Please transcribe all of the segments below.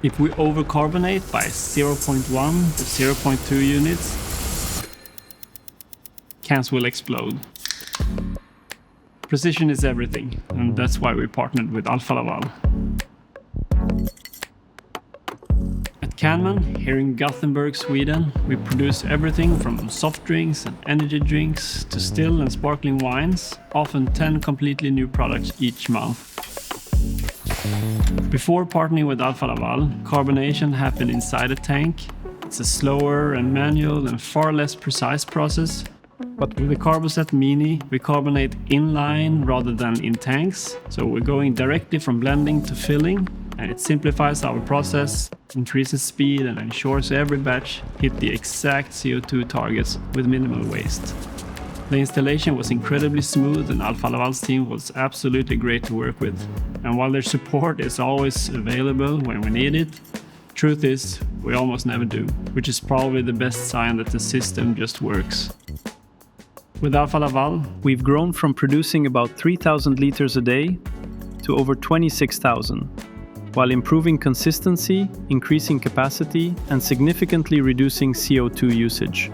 If we overcarbonate by 0.1 to 0.2 units, cans will explode. Precision is everything, and that's why we partnered with Alfa Laval. At Canman, here in Gothenburg, Sweden, we produce everything from soft drinks and energy drinks to still and sparkling wines, often 10 completely new products each month. Before partnering with Alfa Laval, carbonation happened inside a tank. It's a slower and manual and far less precise process. But with the Carboset Mini, we carbonate inline rather than in tanks. So we're going directly from blending to filling, and it simplifies our process, increases speed, and ensures every batch hit the exact CO2 targets with minimal waste. The installation was incredibly smooth, and Alfa Laval's team was absolutely great to work with. And while their support is always available when we need it, truth is, we almost never do, which is probably the best sign that the system just works. With Alfa Laval, we've grown from producing about 3,000 liters a day to over 26,000, while improving consistency, increasing capacity, and significantly reducing CO2 usage.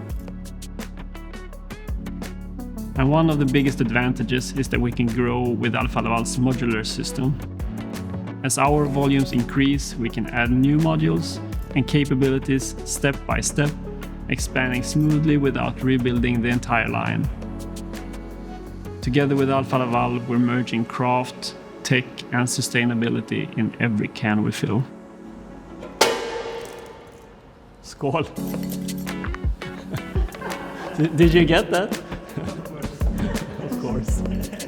And one of the biggest advantages is that we can grow with Alfa Laval's modular system. As our volumes increase, we can add new modules and capabilities step by step, expanding smoothly without rebuilding the entire line. Together with Alfa Laval, we're merging craft, tech, and sustainability in every can we fill. Skål! Did you get that? Of course.